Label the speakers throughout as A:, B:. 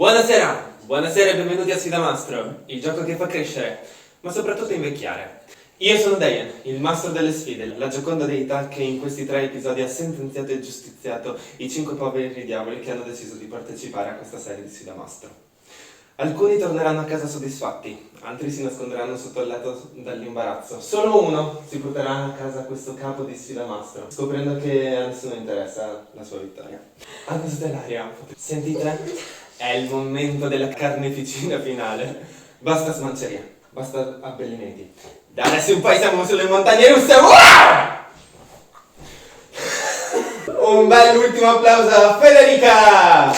A: Buonasera, buonasera e benvenuti a Sfida Mastro, il gioco che fa crescere, ma soprattutto invecchiare. Io sono Diane, il mastro delle sfide, la gioconda deità che in questi 3 episodi ha sentenziato e giustiziato i 5 poveri diavoli che hanno deciso di partecipare a questa serie di Sfida Mastro. Alcuni torneranno a casa soddisfatti, altri si nasconderanno sotto il letto dall'imbarazzo. Solo uno si porterà a casa questo capo di Sfida Mastro, scoprendo che a nessuno interessa la sua vittoria. Anna Stellaria, sentite? È il momento della carneficina finale. Basta smanceria, basta abbellimenti. Da adesso in poi siamo sulle montagne russe. Wow! Un bell'ultimo applauso a Federica,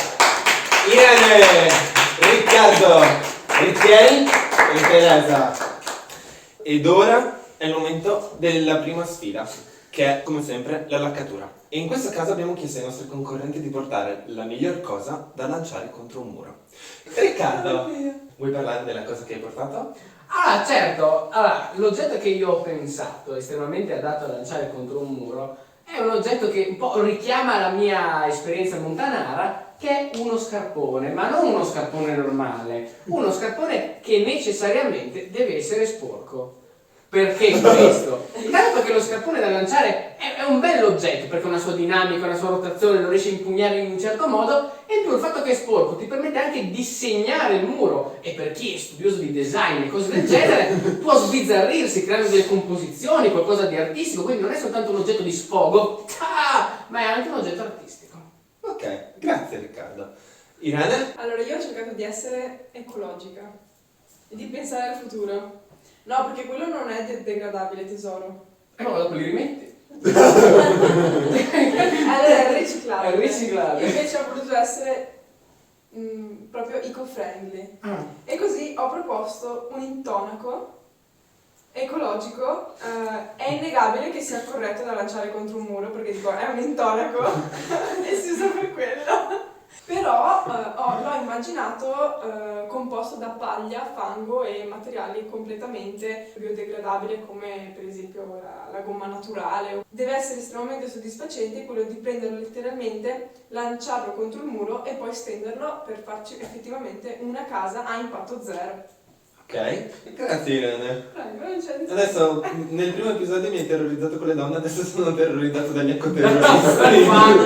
A: Irene, Riccardo, Ricchieri e Teresa. Ed ora è il momento della prima sfida, che è come sempre la laccatura. E in questo caso abbiamo chiesto ai nostri concorrenti di portare la miglior cosa da lanciare contro un muro. Riccardo, vuoi parlare della cosa che hai portato?
B: Ah, certo! Allora, l'oggetto che io ho pensato, estremamente adatto a lanciare contro un muro, è un oggetto che un po' richiama la mia esperienza montanara, che è uno scarpone, ma non uno scarpone normale, uno scarpone che necessariamente deve essere sporco. Perché questo? Intanto perché lo scarpone da lanciare è un bell'oggetto, perché ha una sua dinamica, una sua rotazione, lo riesce a impugnare in un certo modo, e in più il fatto che è sporco ti permette anche di segnare il muro, e per chi è studioso di design e cose del genere può sbizzarrirsi creando delle composizioni, qualcosa di artistico, quindi non è soltanto un oggetto di sfogo, ma è anche un oggetto artistico.
A: Ok, grazie Riccardo. Irene?
C: Allora, io ho cercato di essere ecologica e di pensare al futuro. No, perché quello non è degradabile, tesoro.
B: Ma dopo li rimetti.
C: Allora, è riciclabile.
B: È riciclabile.
C: Io invece ho voluto essere proprio eco-friendly. E così ho proposto un intonaco ecologico. È innegabile che sia corretto da lanciare contro un muro, perché dico, è un intonaco e si usa per quello. Però l'ho immaginato composto da paglia, fango e materiali completamente biodegradabili, come per esempio la gomma naturale. Deve essere estremamente soddisfacente quello di prenderlo letteralmente, lanciarlo contro il muro e poi stenderlo per farci effettivamente una casa a impatto zero.
A: Ok, grazie Irene.
C: Prego, non c'è
A: Adesso, nel primo episodio mi hai terrorizzato con le donne, adesso sono terrorizzato dagli ecoterroristi.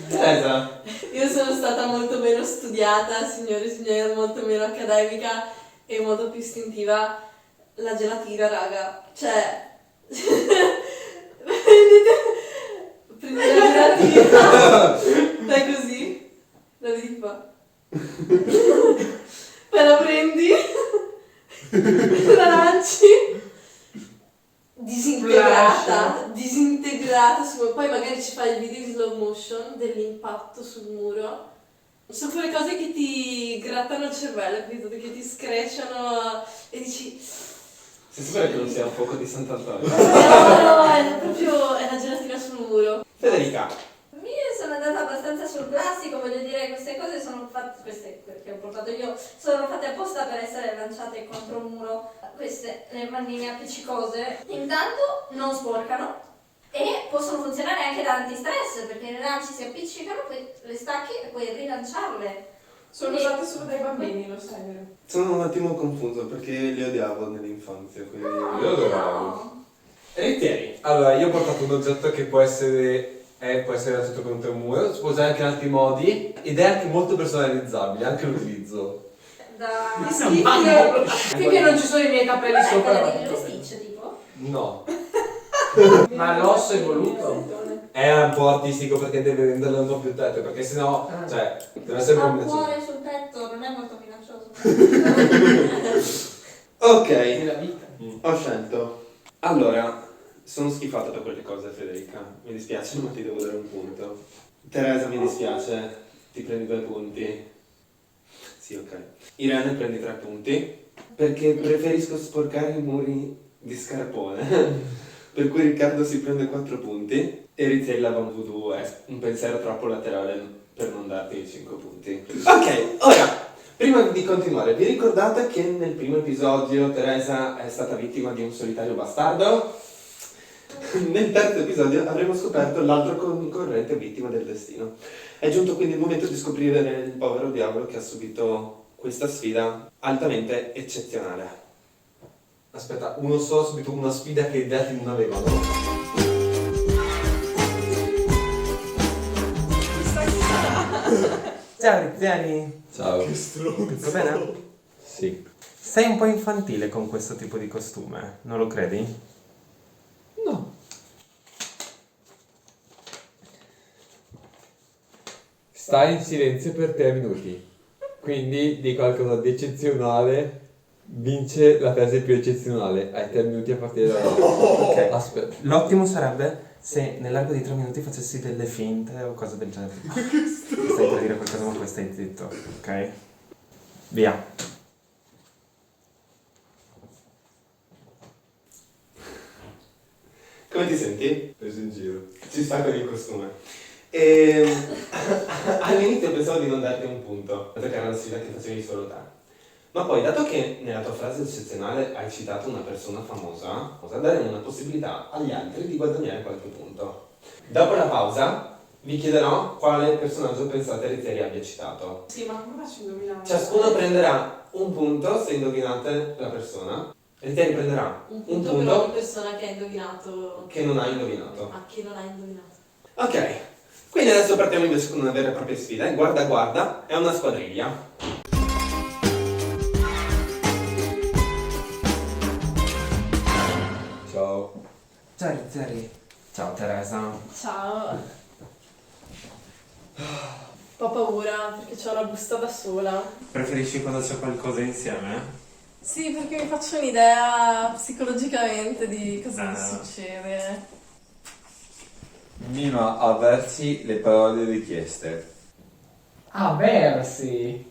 A: Teresa.
D: Io sono stata molto meno studiata, signore e signori, molto meno accademica e molto più istintiva. La gelatina, raga. Cioè... prendi la gelatina, fai così, la vedi qua. Poi la prendi, la lanci, disintegrata, poi magari ci fai il video in slow motion dell'impatto sul muro. Sono quelle cose che ti grattano il cervello, capito? Che ti screcciano e dici...
A: Sei sicura che non sia un fuoco di Sant'Antonio?
D: No, è proprio, è la gelatina sul muro.
A: Federica.
E: Io sono andata abbastanza sul classico, voglio dire, queste cose sono fatte, queste che ho portato io, sono fatte apposta per essere lanciate contro un muro. Queste, le mannine appiccicose, intanto non sporcano e possono funzionare anche da antistress, perché le lanci si appiccicano, poi le stacchi e puoi rilanciarle.
C: Sono usate solo dai bambini, lo sai, vero?
A: Sono un attimo confuso perché li odiavo nell'infanzia, quindi...
E: Io
F: adoravo.
A: Ricchieri.
F: Allora, io ho portato un oggetto che può essere lanciato contro un muro, si può usare anche in altri modi ed è anche molto personalizzabile, anche l'utilizzo.
E: Da...
B: Finché non ci sono i miei capelli sopra.
E: Lilo Stitch, tipo?
F: No,
B: Ma l'osso è voluto.
F: è un po' artistico perché deve renderlo un po' più tetto, perché sennò, cioè, deve essere
E: Ha
F: un
E: un
F: po'
E: cuore sul petto, non è molto minaccioso.
A: Ok,
B: Nella vita.
A: ho scelto. Allora, sono schifato da quelle cose, Federica. Mi dispiace, ma ti devo dare un punto. Teresa, mi dispiace. Ti prendi 2 punti. Sì, ok. Irene, prendi 3 punti. Perché preferisco sporcare i muri di scarpone. Per cui Riccardo si prende 4 punti. E Rizella va un voodoo, è un pensiero troppo laterale per non darti i 5 punti. Ok, ora, prima di continuare, vi ricordate che nel primo episodio Teresa è stata vittima di un solitario bastardo? Nel terzo episodio avremo scoperto l'altro concorrente vittima del destino. È giunto quindi il momento di scoprire il povero diavolo che ha subito questa sfida altamente eccezionale.
F: Aspetta, uno solo ha subito una sfida che gli altri non avevano.
A: Ciao Riziani!
F: Ciao.
A: Tutto bene?
F: Sì.
A: Sei un po' infantile con questo tipo di costume, non lo credi?
F: No. Stai in silenzio per 3 minuti. Quindi di qualcosa di eccezionale vince la frase più eccezionale. Hai 3 minuti a partire da ora.
A: Ok.
F: Aspetta.
A: L'ottimo sarebbe se nell'arco di 3 minuti facessi delle finte o cose del genere. Stai per dire qualcosa ma poi stai zitto, ok? Via. Come ti senti?
F: Preso in giro.
A: Ci sta con il costume. All'inizio pensavo di non darti un punto, perché era una sfida che facevi solo te. Ma poi, dato che nella tua frase eccezionale hai citato una persona famosa, daremo una possibilità agli altri di guadagnare qualche punto. Dopo la pausa, vi chiederò quale personaggio pensate Rizieri abbia citato.
C: Sì, ma come faccio a indovinare?
A: Ciascuno prenderà un punto se indovinate la persona. Rizieri prenderà
D: Un punto per ogni persona che ha indovinato.
A: che non ha indovinato.
D: Ma che non ha indovinato.
A: Ok, quindi adesso partiamo invece con una vera e propria sfida. Guarda guarda, è una squadriglia.
F: Ciao.
A: Ciao Rizieri. Ciao Teresa.
D: Ciao. Un po' paura perché ho la busta da sola.
A: Preferisci quando c'è qualcosa insieme?
D: Sì, perché mi faccio un'idea psicologicamente di cosa mi succede.
F: Mima, avversi le parole richieste.
B: Aversi.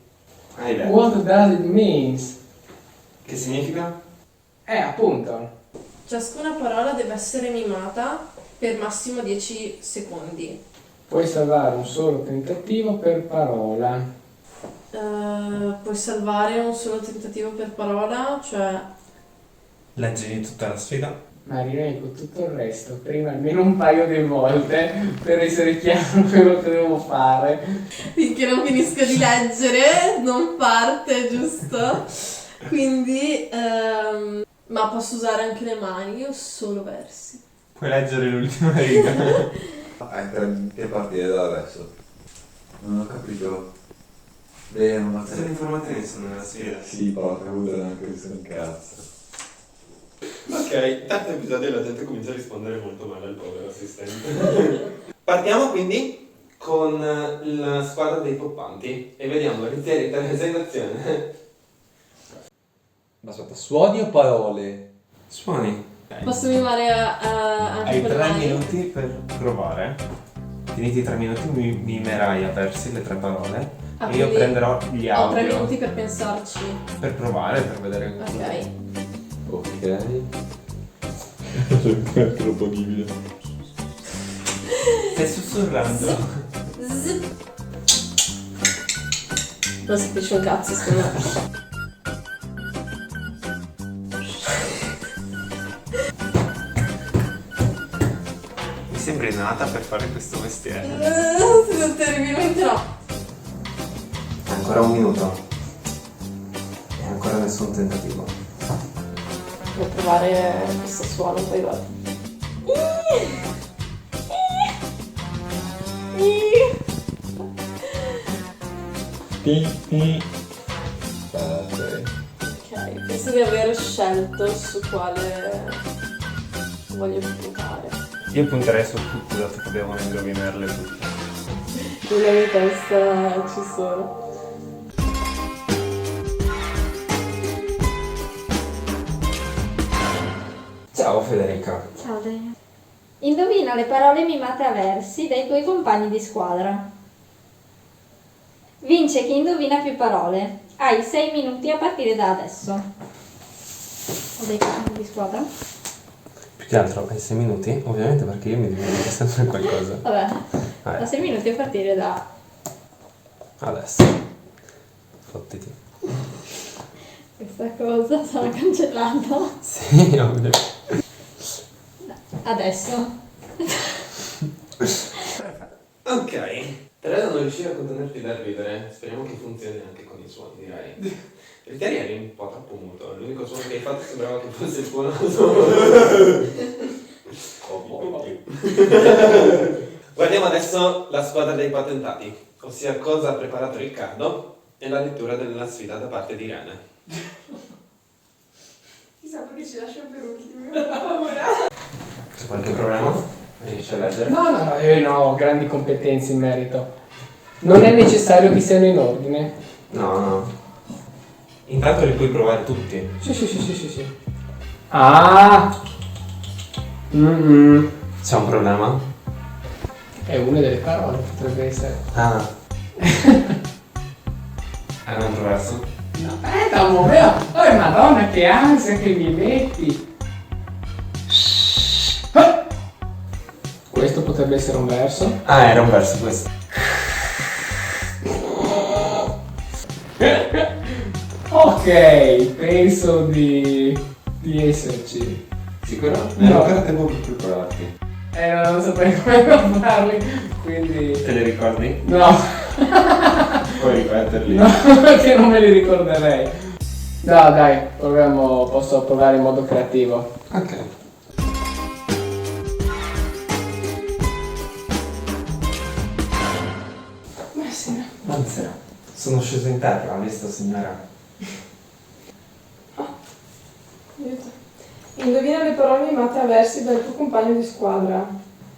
A: Hai detto.
B: What does it mean?
A: Che significa?
B: Appunto.
D: Ciascuna parola deve essere mimata per massimo 10 secondi.
B: Puoi salvare un solo tentativo per parola.
D: Puoi salvare un solo tentativo per parola, cioè
A: Leggimi tutta la sfida.
B: Ma rileggo tutto il resto prima almeno un paio di volte per essere chiaro quello che devo fare.
D: finché non finisco di leggere non parte, giusto? Quindi, ma posso usare anche le mani o solo versi?
A: Puoi leggere l'ultima riga.
F: Hai 3 minuti a partire da adesso. Non ho capito. Bene, ma
A: Queste informazioni sono nella sfida.
F: Sì, porca puttana, neanche visto un cazzo.
A: Ok, tanto episodio la gente comincia a rispondere molto male al povero assistente. Partiamo quindi con la squadra dei poppanti e vediamo Rizieri e Teresa in azione.
F: Ma aspetta, suoni o parole?
A: Suoni.
D: Posso mimare anche
A: Hai
D: con le
A: 3
D: mani?
A: minuti per provare. Finiti i 3 minuti mi mimerai a versi le 3 parole.
D: Ah,
A: E io
D: quindi
A: prenderò gli
D: Ho 3
A: audio
D: minuti per pensarci.
A: per provare, per vedere.
D: Ok.
F: Ok. È proponibile.
A: Stai sussurrando.
D: Zip. Non si capisce un cazzo, secondo me.
A: Mi sembri nata per fare questo mestiere.
D: Terribilmente no.
A: Ancora un minuto. E ancora nessun tentativo.
D: Devo provare questo suono un paio di volte. Ok, penso di aver scelto su quale voglio puntare.
A: Io punterei su tutte, dato che devono indovinarle tutte.
D: Nella mia testa ci sono.
A: Ciao Federica.
E: Ciao Daniele. Indovina le parole mimate a versi dai tuoi compagni di squadra. Vince chi indovina più parole. Hai 6 minuti a partire da adesso. Ho dei compagni di squadra?
A: Più che altro hai 6 minuti? Ovviamente perché io mi dimentico sempre qualcosa.
E: Vabbè,
A: Vai.
E: ho 6 minuti a partire da...
A: Adesso. Fottiti.
E: Questa cosa sarà cancellata.
A: Sì, ovvio.
E: Adesso.
A: Ok. Per non riuscire a contenerti dal ridere, speriamo che funzioni anche con i suoni, direi. Perché ieri eri un po' troppo muto, l'unico suono che hai fatto sembrava che fosse il tuo naso. Guardiamo adesso la squadra dei patentati, ossia cosa ha preparato Riccardo e la lettura della sfida da parte di Irene.
C: Chissà perché ci lascia per ultimi, ho paura.
A: C'è qualche problema? Riesci a leggere?
B: No, ho grandi competenze in merito. Non è necessario che siano in ordine.
A: No. Intanto li puoi provare tutti.
B: Sì. Ah!
A: C'è un problema?
B: È una delle parole, potrebbe essere.
A: Ah. Hai un altro verso?
B: Aspetta, muoveva! Oh, madonna, che ansia che mi metti! Questo potrebbe essere un verso.
A: Ah, era un verso questo.
B: Ok, penso di esserci.
A: Sicuro?
B: No.
A: Hai ancora tempo per prepararti.
B: Non saprei come farli, quindi...
A: Te le ricordi?
B: No,
A: Puoi ripeterli.
B: no, perché non me li ricorderei. No, dai, proviamo, posso provare in modo creativo.
A: Ok.
C: Buonasera.
A: Buonasera. Sono sceso in terra, ha visto signora?
C: Aiuto. Indovina le parole rimate a versi dal tuo compagno di squadra.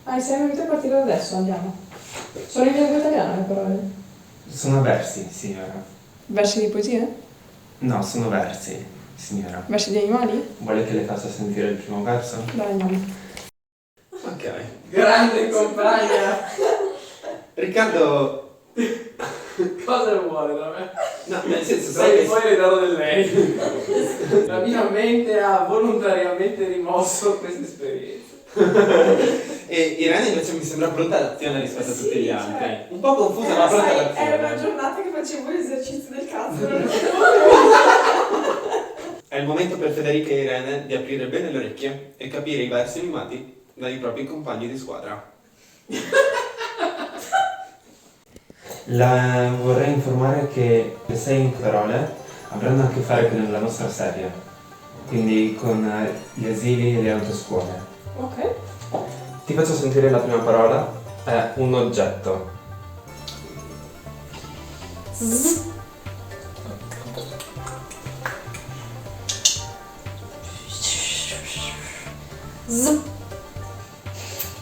C: Hai 6 minuti a partire da adesso, andiamo. Sono in lingua italiana le parole?
A: Sono versi, signora.
C: Versi di poesia?
A: No, sono versi, signora.
C: Versi di animali?
A: Vuole che le faccia sentire il primo verso?
C: Dai, andiamo.
A: Ok.
B: Grande compagna!
A: Riccardo...
B: Cosa vuole da me?
A: No, nel senso,
B: Sai, poi le darò del lei. La mia mente ha volontariamente rimosso questa esperienza.
A: E Irene invece mi sembra pronta all'azione rispetto a tutti gli
C: Sì,
A: altri.
C: cioè-
A: Un po' confusa, ma pronta
C: Sai,
A: all'azione.
C: era una giornata che facevo gli esercizi del cazzo. Non
A: È il momento per Federica e Irene di aprire bene le orecchie e capire i versi mimati dai propri compagni di squadra. La vorrei informare che le 6 parole avranno a che fare con la nostra serie, quindi con gli asili e le autoscuole.
C: Ok.
A: Ti faccio sentire la prima parola, è un oggetto.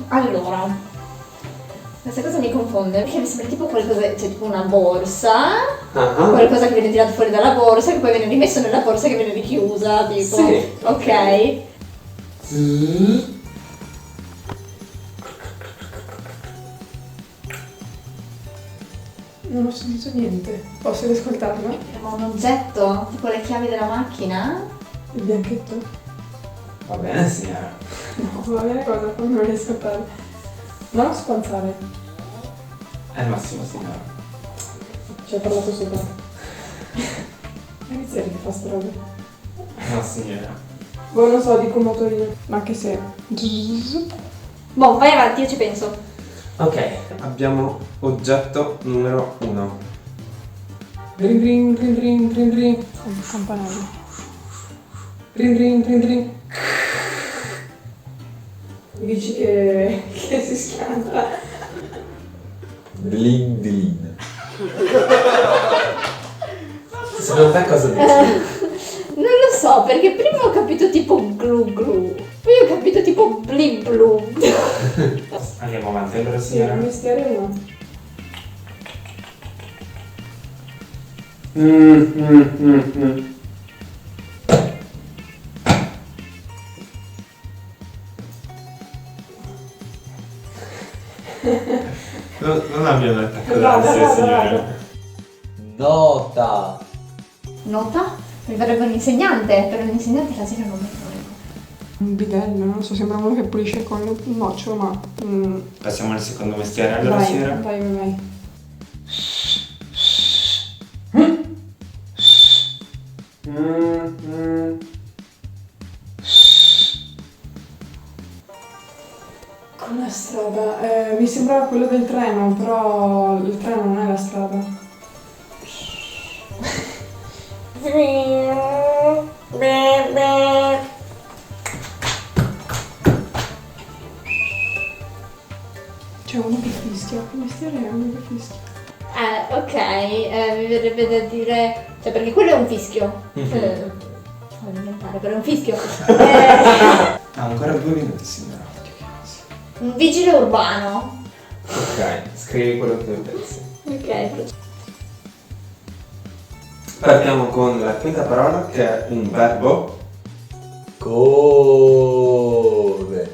E: Allora, questa cosa mi confonde perché mi sembra tipo qualcosa, cioè tipo una borsa, qualcosa che viene tirato fuori dalla borsa, che poi viene rimesso nella borsa che viene richiusa, tipo.
B: Sì.
E: Ok.
C: Non ho sentito niente. Posso riascoltarlo?
E: Ma un oggetto, tipo le chiavi della macchina?
C: Il bianchetto?
A: Va bene, signora.
C: No, va bene cosa, poi non riesco a fare. Non spanzare.
A: È il massimo, signora.
C: Ci ho parlato sopra. È iniziare che fa sta roba.
A: No, signora.
C: Boh, non so, dico motorino. Ma che se...
E: Boh, vai avanti, io ci penso.
A: Ok, abbiamo oggetto numero 1.
B: Drin drin drin drin drin drin.
C: Un campanello.
B: Drin drin drin drin.
C: Dici che si schianta.
F: Dlin dlin.
A: Secondo te cosa dici?
E: Non lo so, perché prima ho capito tipo glu glu, poi ho capito tipo bli blu.
A: Andiamo avanti, allora
C: Sì,
A: signora.
C: un mestiere no.
A: Non abbiamo attacco
C: Vada,
A: d'ansia,
C: vada,
A: signora.
C: vada.
F: Nota.
E: Nota? Mi verrebbe un insegnante, per un insegnante l'asilo non mi trovo.
C: Un bidello, non so, sembra uno che pulisce con il nocciolo, ma...
A: Passiamo al secondo mestiere, allora
C: vai,
A: signora.
C: vai. strada? Mi sembrava quello del treno, però il treno non è la strada. C'è uno che fischia, che mestiere è uno che fischia?
E: Ok, mi verrebbe da dire... Cioè, perché quello è un fischio. Voglio inventare, però è un fischio.
A: Ah, ancora 2 minuti, signora.
E: Un vigile urbano.
A: Ok, scrivi quello che pensi.
E: Ok.
A: Partiamo con la quinta parola, che è un verbo.
F: Corre.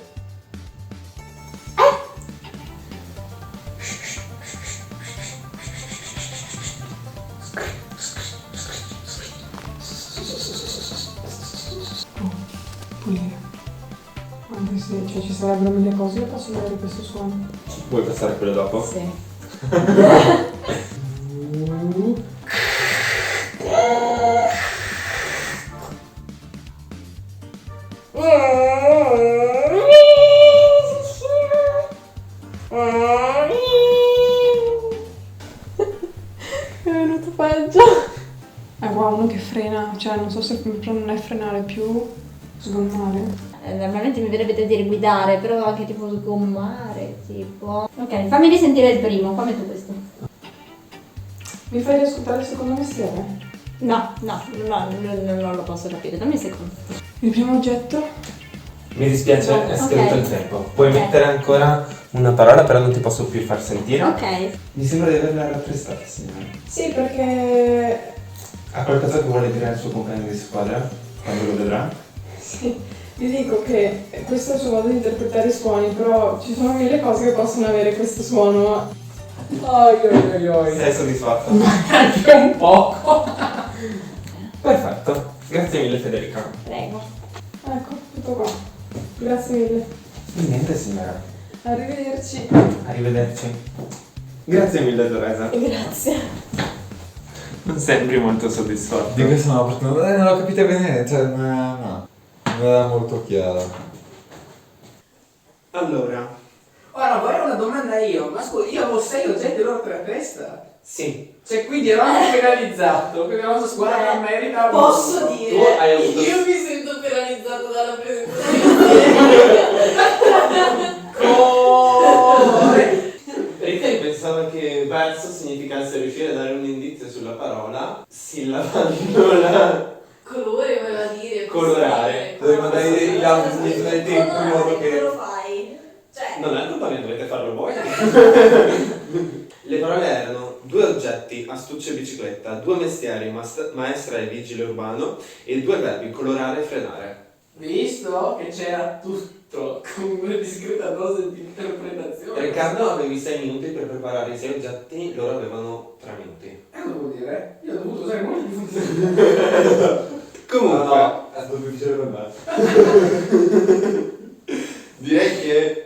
C: Pulire. Anche se ci sarebbero 1000 cose, io posso avere questo suono.
A: Vuoi passare quello dopo?
E: Sì.
C: È venuto peggio. Wow, uno che frena, cioè non so se però non è frenare più, sgommare.
E: Normalmente mi verrebbe da dire guidare, però anche tipo sgommare, tipo... Ok, fammi risentire il primo, fammi tu questo.
C: Mi fai riascoltare il secondo mestiere?
E: No, non lo posso capire, dammi un secondo.
C: Il primo oggetto?
A: Mi dispiace, è scaduto
E: Ok.
A: il tempo. Puoi
E: Ok.
A: mettere ancora una parola, però non ti posso più far sentire.
E: Ok.
A: Mi sembra di averla rappresentata, signora.
C: Sì, perché...
A: Ha qualcosa che vuole dire al suo compagno di squadra quando lo vedrà?
C: Sì, vi dico che questo è il suo modo di interpretare i suoni, però ci sono 1000 cose che possono avere questo suono.
A: Sei soddisfatto?
B: Anche un poco.
A: Perfetto. Grazie mille, Federica.
E: Prego.
C: Ecco, tutto qua. Grazie mille.
A: Niente, signora.
C: Arrivederci.
A: Arrivederci. Grazie mille, Teresa.
E: Grazie.
A: Non sembri molto soddisfatto.
F: Di questo no, perché non l'ho capita bene, cioè no, non era molto chiaro.
A: Allora,
B: Ora vorrei una domanda io, ma scusa, io avevo 6 oggetti e loro 3 a testa.
A: sì.
B: Cioè quindi eravamo penalizzato, quindi la nostra squadra merita un
D: Posso
B: punto.
D: dire,
A: Tu hai avuto-
D: io mi sento penalizzato dalla presentazione.
A: Rita pensava che verso significasse riuscire a dare un indizio sulla parola, sillabando la...
D: Colore voleva dire.
A: Colorare.
F: Dovevi mandare gli altri nel tempo in modo
E: Come
F: che...
E: lo fai? Cioè...
A: Non è colpa mia, dovete farlo voi. Le parole erano 2 oggetti, astuccio e bicicletta, 2 mestieri, maestra e vigile urbano, e 2 verbi, colorare e frenare.
B: Visto che c'era tutto con una discreta dose di interpretazione.
A: Riccardo, avevi 6 minuti per preparare i 6 oggetti, loro avevano 3 minuti.
B: Cosa vuol dire? Io ho dovuto usare molti di funzioni.
A: Comunque,
F: No, è stato più difficile per me.
A: direi che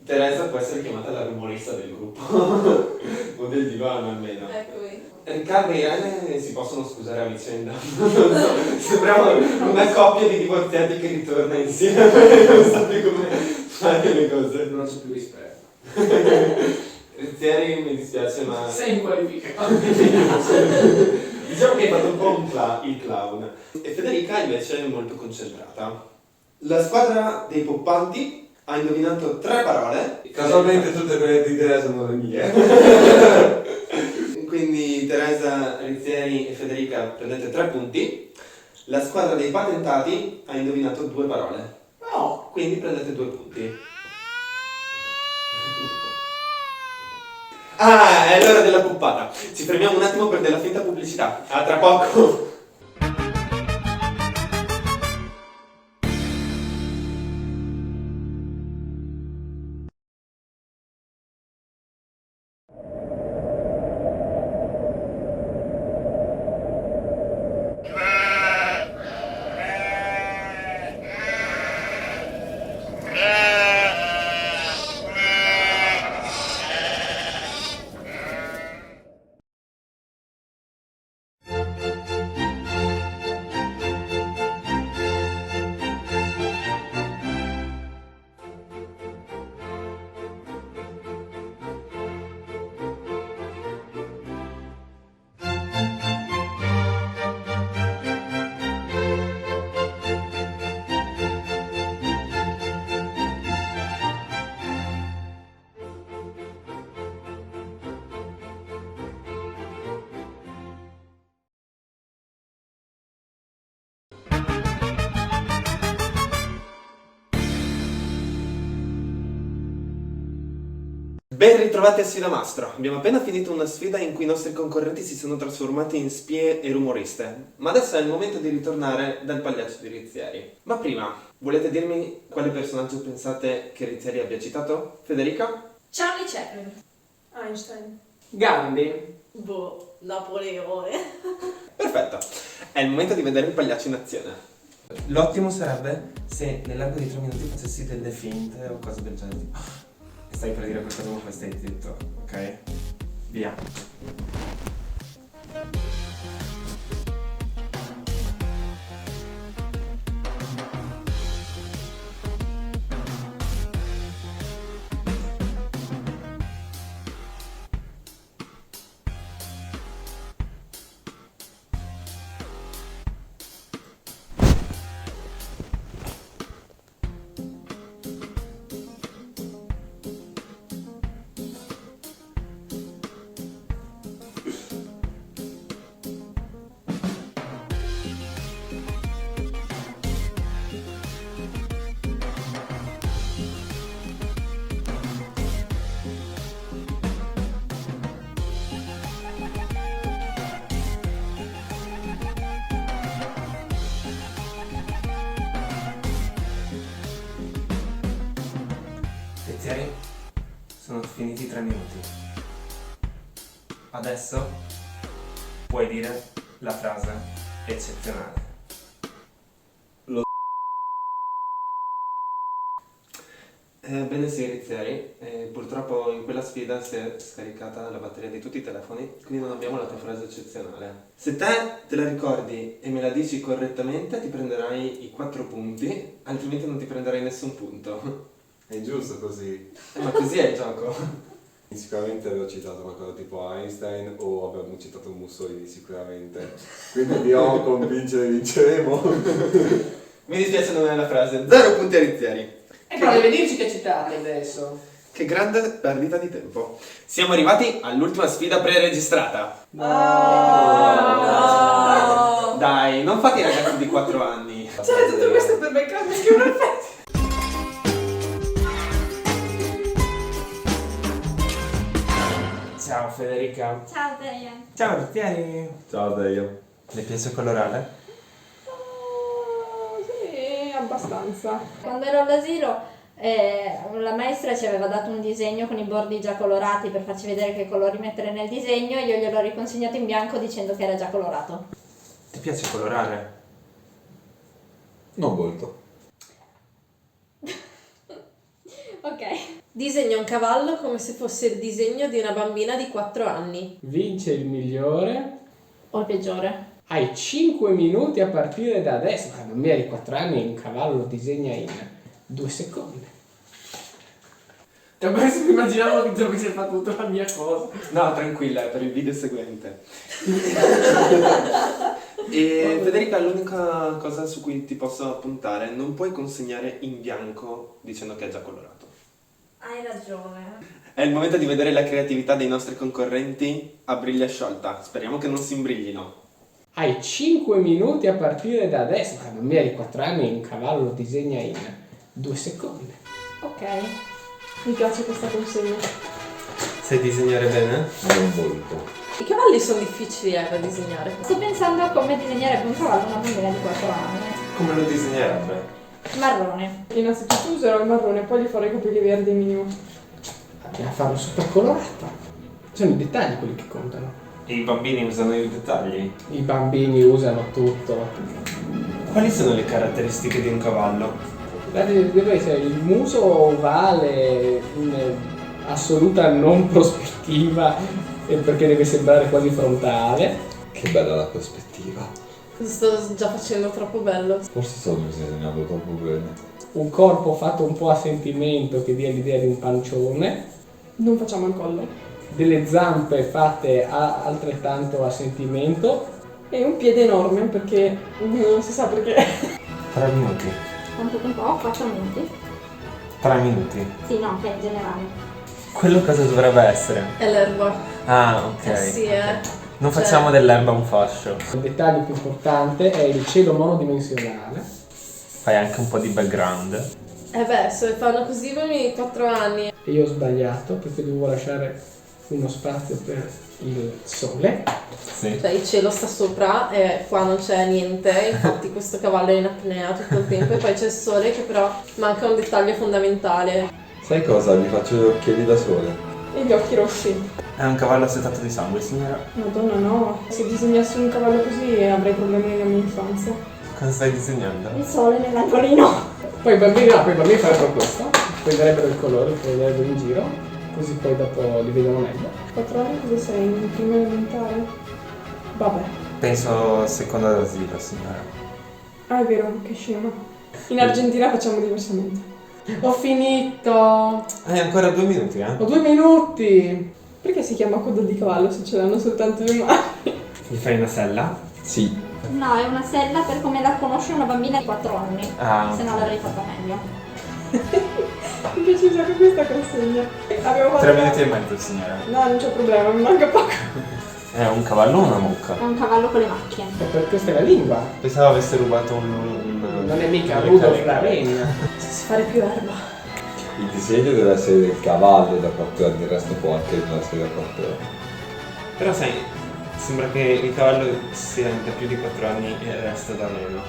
A: Teresa può essere chiamata la rumorista del gruppo, o del divano almeno.
D: Eccomi.
A: Riccardo e Irene si possono scusare a vicenda. Non so, sembriamo una coppia di divorziati che ritorna insieme, non sa più come fare le cose.
B: Non c'è più rispetto.
A: Rizzieri, mi dispiace, ma
B: Sei in qualifica.
A: diciamo che hai fatto un po' il clown. E Federica invece è molto concentrata. La squadra dei poppanti ha indovinato 3 parole.
F: Casualmente tutte quelle di Teresa sono le mie.
A: Quindi Teresa, Rizzieri e Federica prendete 3 punti. La squadra dei patentati ha indovinato 2 parole.
B: No.
A: Quindi prendete 2 punti. Ah, è l'ora della puppata. Ci fermiamo un attimo per della finta pubblicità. A tra poco. Ben ritrovati a Sfida Mastro. Abbiamo appena finito una sfida in cui i nostri concorrenti si sono trasformati in spie e rumoriste. Ma adesso è il momento di ritornare dal pagliaccio di Rizzieri. Ma prima, volete dirmi quale personaggio pensate che Rizzieri abbia citato? Federica?
E: Charlie Chaplin.
C: Einstein.
B: Gandhi.
D: Boh, Napoleone.
A: Perfetto. È il momento di vedere il pagliaccio in azione. L'ottimo sarebbe se nell'arco di 3 minuti facessi delle finte o cose del genere. E stai per dire qualcosa ma poi stai zitto, ok? Via. Rizzieri, sono finiti i 3 minuti. Adesso puoi dire la frase eccezionale. Bene sì, Rizzieri, purtroppo in quella sfida si è scaricata la batteria di tutti i telefoni, quindi non abbiamo la tua frase eccezionale. Se te la ricordi e me la dici correttamente ti prenderai i 4 punti, altrimenti non ti prenderai nessun punto.
F: È giusto così.
A: Ma così è il gioco.
F: Sicuramente avevo citato qualcosa tipo Einstein o abbiamo citato Mussolini sicuramente. Quindi vi ho convincere vinceremo.
A: Mi dispiace non è la frase, 0 punti a Rizzieri.
B: E però deve dirci che citate adesso.
A: Che grande perdita di tempo. Siamo arrivati all'ultima sfida pre-registrata.
D: No.
A: Dai, non fate i ragazzi di 4 anni.
C: Cioè, tutto questo per beccarmi che un effetto.
A: Ciao Federica.
E: Ciao Dejan.
A: Ciao Rizzieri.
F: Ciao Deia.
A: Le piace colorare?
C: Sì, abbastanza.
E: Quando ero all'asilo la maestra ci aveva dato un disegno con i bordi già colorati per farci vedere che colori mettere nel disegno e io gliel'ho riconsegnato in bianco dicendo che era già colorato.
A: Ti piace colorare?
F: Non molto.
E: Ok.
D: Disegna un cavallo come se fosse il disegno di una bambina di 4 anni.
B: Vince il migliore.
E: O il peggiore.
B: Hai 5 minuti a partire da adesso. Una bambina di 4 anni un cavallo lo disegna in 2 secondi. Adesso mi immaginavo che avessi fatto tutta la mia cosa.
A: No, tranquilla, è per il video seguente. E Federica, l'unica cosa su cui ti posso appuntare, non puoi consegnare in bianco dicendo che è già colorato.
E: Hai ragione.
A: È il momento di vedere la creatività dei nostri concorrenti a briglia sciolta. Speriamo che non si imbriglino.
B: Hai 5 minuti a partire da adesso. Una bambina di 4 anni un cavallo lo disegna in 2 secondi.
E: Ok.
C: Mi piace questa consegna.
A: Sai disegnare bene?
F: Non molto.
D: I cavalli sono difficili da disegnare.
E: Sto pensando a come disegnerebbe un cavallo una bambina di 4 anni.
A: Come lo disegnerebbe?
E: Marrone.
C: Innanzitutto userò il marrone, poi gli farò i capelli verdi minimo.
B: Bisogna farlo super colorato. Sono i dettagli quelli che contano.
A: I bambini usano i dettagli.
B: I bambini usano tutto.
A: Quali sono le caratteristiche di un cavallo?
B: Deve essere il muso ovale, in assoluta non prospettiva, perché deve sembrare quasi frontale.
F: Che bella la prospettiva.
D: Sto già facendo troppo bello.
F: Forse sto disegnando troppo bene.
B: Un corpo fatto un po' a sentimento che dia l'idea di un pancione.
C: Non facciamo il collo.
B: Delle zampe fatte altrettanto a sentimento.
C: E un piede enorme perché non si sa perché.
A: 3 minuti.
E: Quanto tempo ho? 4 minuti?
A: 3 minuti.
E: Sì, no, che è in generale.
A: Quello cosa dovrebbe essere?
D: È l'erba.
A: Ah, ok.
D: Sì,
A: Non
D: Cioè-
A: facciamo dell'erba un fascio.
B: Il dettaglio più importante è il cielo monodimensionale.
A: Fai anche un po' di background.
D: Beh, se fanno così i bambini di 4 anni.
B: e io ho sbagliato perché dovevo lasciare uno spazio per il sole.
F: Sì.
D: Cioè il cielo sta sopra e qua non c'è niente, infatti questo cavallo è in apnea tutto il tempo e poi c'è il sole che però manca un dettaglio fondamentale.
F: Sai cosa? Vi faccio gli occhiali da sole.
C: E gli occhi rossi.
A: È un cavallo assetato di sangue, signora.
C: Madonna no, se disegnassi un cavallo così avrei problemi nella mia infanzia.
A: Cosa stai disegnando?
E: Il sole nell'angolino.
B: Poi i bambini farebbero questo, prenderebbero il colore, prenderebbero in giro, così poi dopo li vedono meglio.
C: 4 anni cosa sei? In prima elementare? Vabbè.
A: Penso seconda d'asilo, signora.
C: Ah, è vero, che scema. In Argentina facciamo diversamente.
B: Ho finito!
A: Hai ancora 2 minuti,
B: Ho 2 minuti!
C: Perché si chiama coda di cavallo se ce l'hanno soltanto le mani?
A: Mi fai una sella?
F: Sì.
E: No, è una sella per come la conosce una bambina di 4 anni.
A: Ah,
E: Se no l'avrei fatta meglio.
C: Mi piace un sacco questa consegna. Abbiamo fatto...
A: 3 minuti e mezzo, signora.
C: No, non c'è problema, mi manca poco.
A: È un cavallo o una mucca?
E: È un cavallo con le macchie.
B: E per questa è la lingua.
A: Pensavo avesse rubato un
B: Non è mica Rudolf Ravenna.
C: Si sa fare più erba.
F: Il disegno deve essere del cavallo da 4 anni, il resto può anche non essere da 4 anni.
A: Però sai, sembra che il cavallo sia da più di 4 anni e il resto da meno.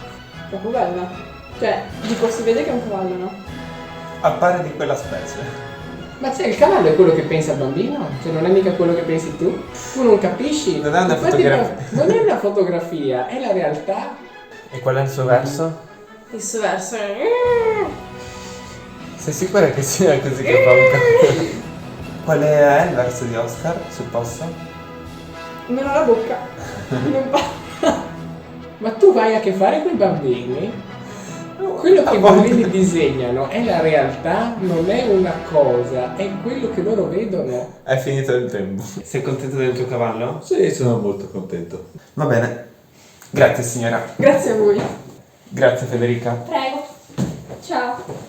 C: Troppo bella. Cioè, dico, si vede che è un cavallo, no?
A: Appare di quella specie.
B: Ma il cavallo è quello che pensa il bambino? Cioè non è mica quello che pensi tu? Tu non capisci?
A: Non è una
B: Infatti,
A: fotografia.
B: Non è una fotografia, è la realtà.
A: E qual è il suo verso?
D: Il suo verso è...
A: Sei sicura che sia così che fa un cavallo? Qual è il verso di Oscar, sul posto?
C: Non ho la bocca. Non parla.
B: Ma tu vai a che fare con i bambini? Quello che i bambini disegnano è la realtà, non è una cosa, è quello che loro vedono.
A: È finito il tempo. Sei contento del tuo cavallo?
F: Sì, sono molto contento.
A: Va bene. Grazie signora.
C: Grazie a voi.
A: Grazie Federica.
E: Prego. Ciao.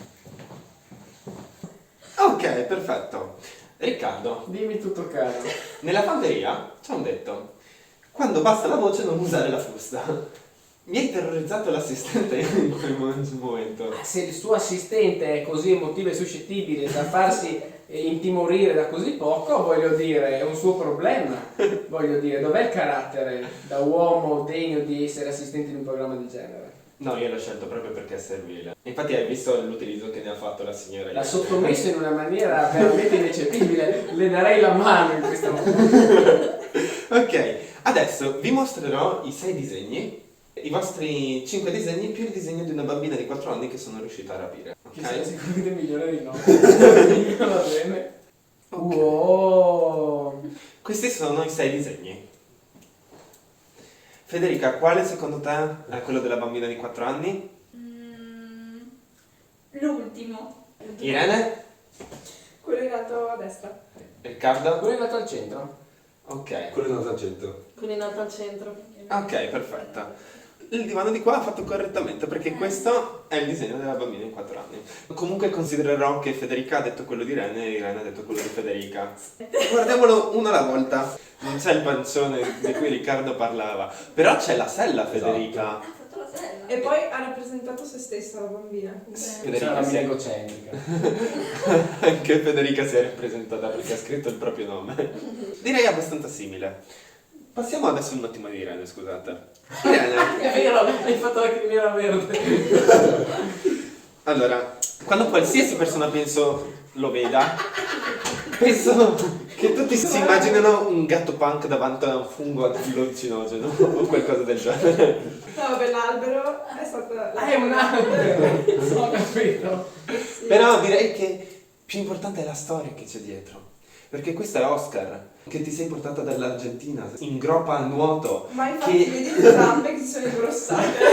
A: Ok, perfetto. Riccardo,
B: Dimmi tutto caro.
A: nella fanteria c'è un detto. Quando basta la voce non usare la frusta. Mi hai terrorizzato l'assistente in quel momento.
B: Se il suo assistente è così emotivo e suscettibile da farsi intimorire da così poco, voglio dire, è un suo problema. Voglio dire, dov'è il carattere da uomo degno di essere assistente in un programma del genere?
A: No, io l'ho scelto proprio perché è servile. Infatti hai visto l'utilizzo che ne ha fatto la signora.
B: L'ha sottomesso in una maniera veramente ineccepibile. Le darei la mano in questo momento.
A: Ok, adesso vi mostrerò i 6 disegni, i vostri 5 disegni più il disegno di una bambina di 4 anni che sono riuscita a rapire.
B: Chi sei
A: Ok?
B: sicuramente migliore di noi. Va bene.
A: Ok.
E: Oh.
B: Wow.
A: Questi sono i 6 disegni. Federica, quale secondo te è quello della bambina di 4 anni?
E: L'ultimo.
A: Irene?
C: Quello è nato a destra.
A: Riccardo?
B: Quello è nato al centro.
A: Ok.
F: Quello è andato al centro.
D: Quello è nato al centro.
A: Ok, perfetto. Il divano di qua ha fatto correttamente perché questo è il disegno della bambina di 4 anni. Comunque considererò che Federica ha detto quello di Irene e Irene ha detto quello di Federica. Guardiamolo uno alla volta. Non c'è il pancione di cui Riccardo parlava, però c'è la sella Federica.
E: Ha fatto la sella.
C: E poi ha rappresentato se stessa la bambina.
B: Sarà la
A: Federica
B: mia
A: sì.
B: egocentrica.
A: Anche Federica si è rappresentata perché ha scritto il proprio nome. Direi abbastanza simile. Passiamo adesso un attimo di Irene, scusate. Irene,
B: È vero, hai fatto la criniera verde.
A: allora, quando qualsiasi persona penso lo veda, penso che tutti si immaginano un gatto punk davanti a un fungo allucinogeno o qualcosa del genere.
C: No, vabbè, l'albero è stata...
B: È un albero. Ho capito.
C: Sì.
A: Però direi che più importante è la storia che c'è dietro. Perché questo è Oscar, che ti sei portata dall'Argentina, in groppa a nuoto.
C: Ma infatti
A: che...
C: vedi le zampe che si sono ingrossate.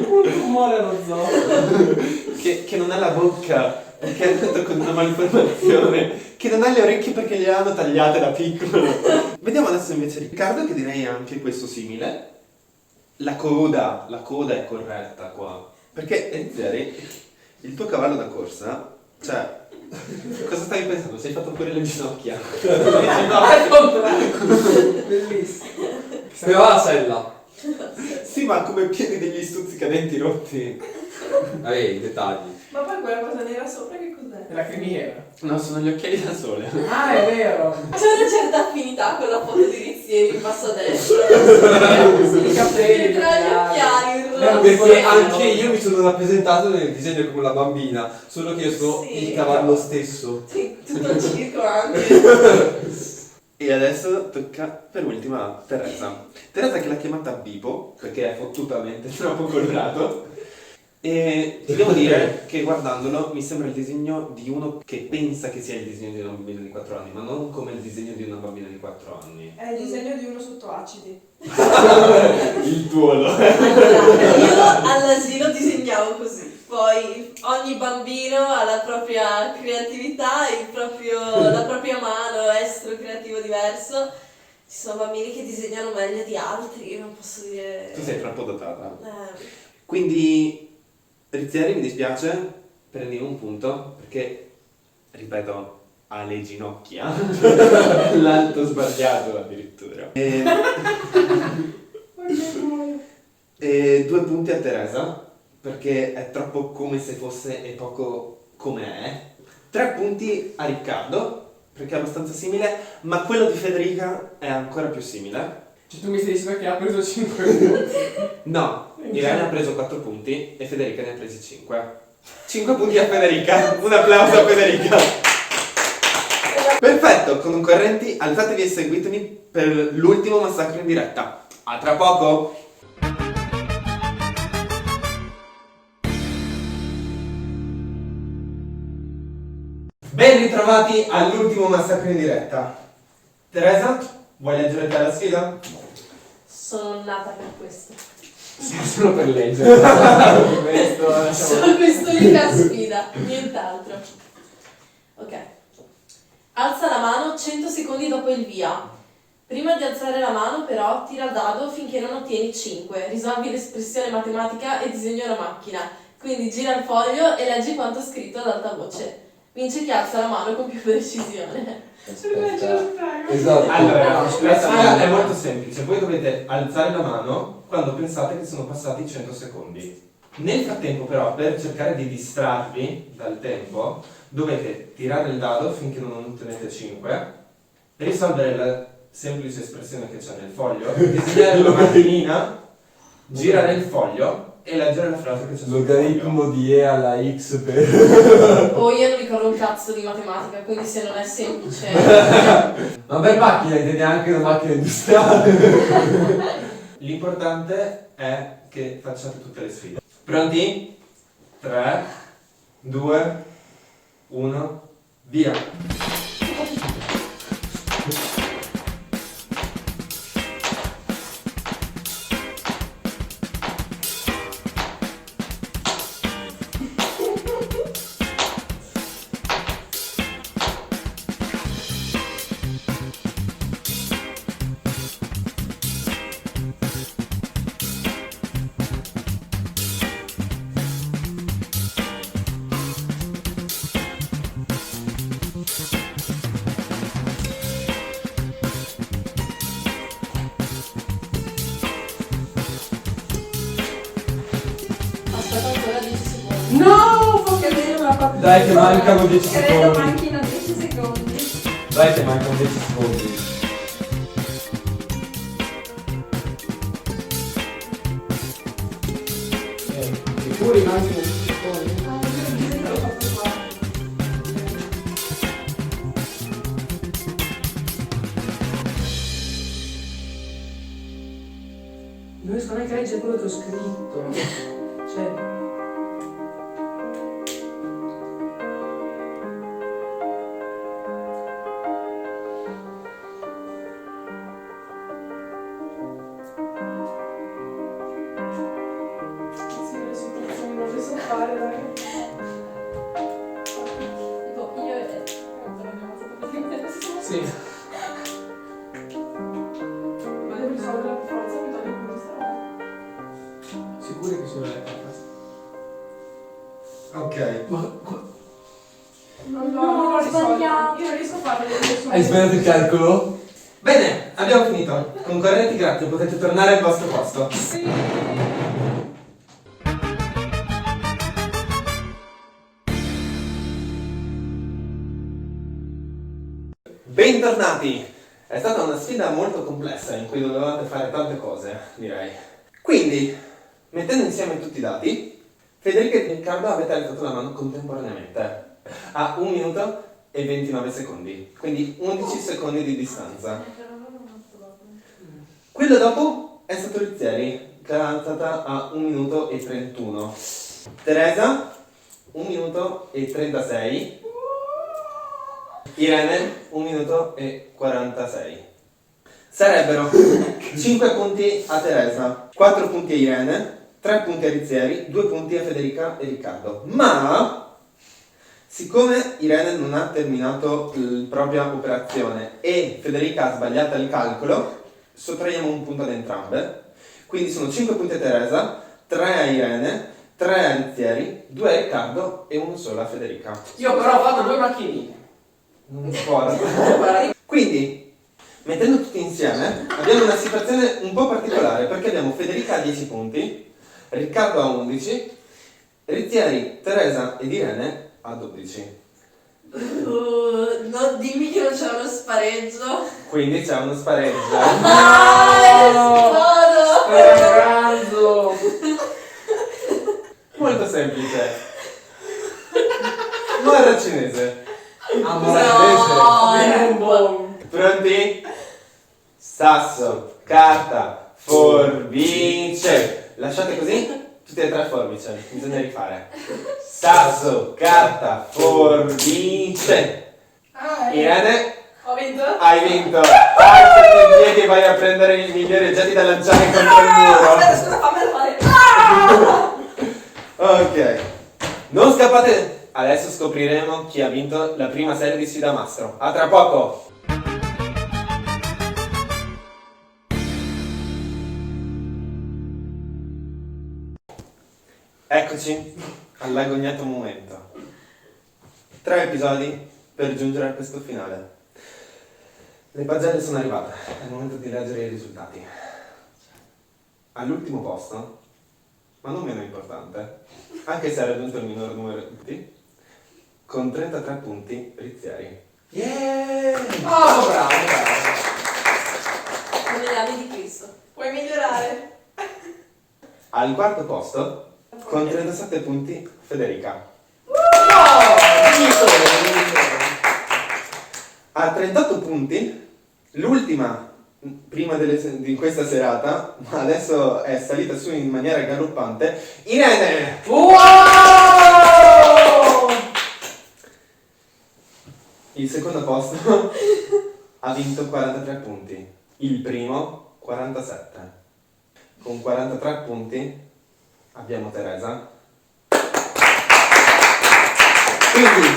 B: Un tumore allo zoo.
A: che non ha la bocca perché è nato con una malformazione, che non ha le orecchie perché gliele hanno tagliate da piccolo. Vediamo adesso invece Riccardo, che direi anche questo simile. La coda è corretta qua. Perché Erizzeri, il tuo cavallo da corsa, cioè, cosa stavi pensando? Sei fatto pure le ginocchia.
B: No, al contrario. Bellissimo.
F: Però la sella.
A: Sì, ma come piedi degli stuzzicadenti rotti.
F: Vabbè, i dettagli.
C: Ma poi quella cosa nera sopra che cos'è?
B: Della criniera.
A: No, sono gli occhiali da sole.
B: Ah, è vero.
D: C'è una certa affinità con la foto di Rizzieri in basso a destra.
B: I capelli.
D: Tra gli occhiali, il rosso.
F: Perché anche io mi sono rappresentato nel disegno come la bambina, solo che io sono
D: Sì.
F: il cavallo stesso.
D: Sì, tutto il circo anche.
A: E adesso tocca per ultima a Teresa. Teresa che l'ha chiamata Bibo, perché è fottutamente troppo colorato. E ti devo dire che guardandolo mi sembra il disegno di uno che pensa che sia il disegno di una bambina di 4 anni, ma non come il disegno di una bambina di 4 anni.
C: È il disegno di uno sotto acidi.
A: Il tuolo.
D: Allora, io all'asilo disegnavo così, poi ogni bambino ha la propria creatività, la propria mano, estro creativo diverso. Ci sono bambini che disegnano meglio di altri, io non posso dire...
A: Tu sei troppo dotata.
D: Eh,
A: Quindi, Rizzieri, mi dispiace, prendi un punto, perché, ripeto, ha le ginocchia. L'alto sbagliato addirittura. E 2 punti a Teresa, perché è troppo come se fosse e poco come è. 3 punti a Riccardo, perché è abbastanza simile, ma quello di Federica è ancora più simile.
B: Cioè, tu mi stai dicendo che ha preso 5 punti?
A: No, Irene ha preso 4 punti e Federica ne ha presi 5. 5 punti a Federica, un applauso a Federica. Perfetto, concorrenti, alzatevi e seguitemi per l'ultimo massacro in diretta. A tra poco! Ben ritrovati all'ultimo massacro in diretta. Teresa, vuoi leggere te la sfida?
D: sono nata per questo.
B: Solo per leggere. Questo lasciamo.
D: Solo quest'unica sfida, nient'altro. Ok. Alza la mano 100 secondi dopo il via. Prima di alzare la mano, però, tira il dado finché non ottieni 5. Risolvi l'espressione matematica e disegni una macchina. Quindi gira il foglio e leggi quanto scritto ad alta voce. Vince chi alza la mano con più precisione.
F: Esatto.
A: Allora, la
B: aspetta,
A: sfida è molto semplice. Voi dovete alzare la mano quando pensate che sono passati 100 secondi. Nel frattempo, però, per cercare di distrarvi dal tempo, dovete tirare il dado finché non ottenete 5, risolvere la semplice espressione che c'è nel foglio, disegnare la macchinina, girare il foglio e leggere la frase che c'è sul foglio.
F: Logaritmo di E alla X per...
D: O io non ricordo un cazzo di matematica, quindi se non è semplice...
F: Ma per macchina intendi anche una macchina industriale.
A: L'importante è che facciate tutte le sfide. Pronti? 3, 2, 1, via!
D: Aspetta ancora 10 secondi.
B: No! Fa cadere una papilla.
F: Dai che mancano 10
E: Credo
F: secondi.
E: manchino 10 secondi.
F: Dai che mancano 10 secondi.
B: Sicuri manchi 10 secondi. Non riesco neanche a leggere quello che ho scritto. Cioè.
C: Non riesco a fare, dai.
E: Tipo, io e te.
B: Sì.
C: Ma devo risolvere per forza, mi togli punti strada.
B: Sicuri che sono le papà?
A: Ok.
C: No,
E: No,
C: non
E: ho
C: risolvo.
E: sbagliato.
C: Io non riesco a farlo. Nessuno.
F: Hai sbagliato il calcolo?
A: Bene, abbiamo finito. Concorrenti, grazie, potete tornare al vostro posto. bentornati! È stata una sfida molto complessa in cui dovevate fare tante cose, direi. Quindi, mettendo insieme tutti i dati, Federica e Riccardo avete alzato la mano contemporaneamente a 1 minuto e 29 secondi, quindi 11 secondi di distanza. Quello dopo è stato Rizzieri, che l'ha alzata a 1 minuto e 31. Teresa, 1 minuto e 36. Irene, 1 minuto e 46. Sarebbero 5 punti a Teresa, 4 punti a Irene, 3 punti a Rizzieri, 2 punti a Federica e Riccardo. Ma, siccome Irene non ha terminato la propria operazione e Federica ha sbagliato il calcolo, sottraiamo un punto ad entrambe. Quindi sono 5 punti a Teresa, 3 a Irene, 3 a Rizzieri, 2 a Riccardo e 1 solo a Federica.
B: Io però ho fatto 2 macchinine.
A: Non importa. Quindi, mettendo tutti insieme, abbiamo una situazione un po' particolare perché abbiamo Federica a 10 punti, Riccardo a 11, Rizzieri, Teresa ed Irene a 12.
D: No, dimmi che non c'è uno spareggio.
A: Quindi c'è uno spareggio.
B: Speranzo!
A: Molto semplice. Guarda cinese.
D: No.
A: Pronti? Sasso, carta, forbice. Lasciate così tutte e 3 forbici, bisogna rifare. Sasso, carta, forbice. Irene,
C: Ho vinto?
A: hai vinto. Alzati in piedi e vai a prendere i migliori oggetti da lanciare contro il muro.
C: Aspetta, scusa, fammelo fare.
A: Ok. Non scappate. Adesso scopriremo chi ha vinto la prima serie di Sfida Mastro. A tra poco. Eccoci all'agognato momento. 3 episodi per giungere a questo finale. Le pagelle sono arrivate, è il momento di leggere i risultati. All'ultimo posto, ma non meno importante, anche se ha raggiunto il minor numero di punti, con 33 punti Rizzieri. Yeah!
B: Oh, bravo!
D: Come gli anni di Cristo.
C: Puoi migliorare.
A: Al quarto posto, con 37 punti Federica. A 38 punti, l'ultima prima di questa serata, ma adesso è salita su in maniera galoppante, Irene!
B: Wow!
A: Il secondo posto ha vinto 43 punti, il primo 47. Con 43 punti abbiamo Teresa. Quindi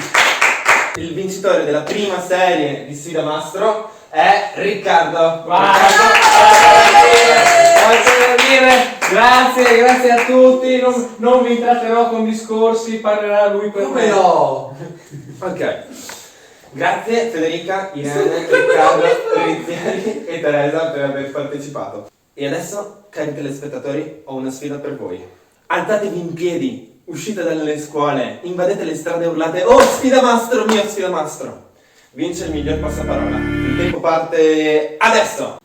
A: il vincitore della prima serie di Sfida Mastro è Riccardo.
B: Grazie a tutti, non vi intratterò con discorsi, parlerà lui per me.
F: no?
A: Ok. Grazie Federica, Irene, Riccardo, Rizzieri e Teresa per aver partecipato. E adesso, cari telespettatori, ho una sfida per voi. Alzatevi in piedi, uscite dalle scuole, invadete le strade e urlate "Oh, Sfida Mastro, mio Sfida Mastro!" Vince il miglior passaparola. Il tempo parte adesso!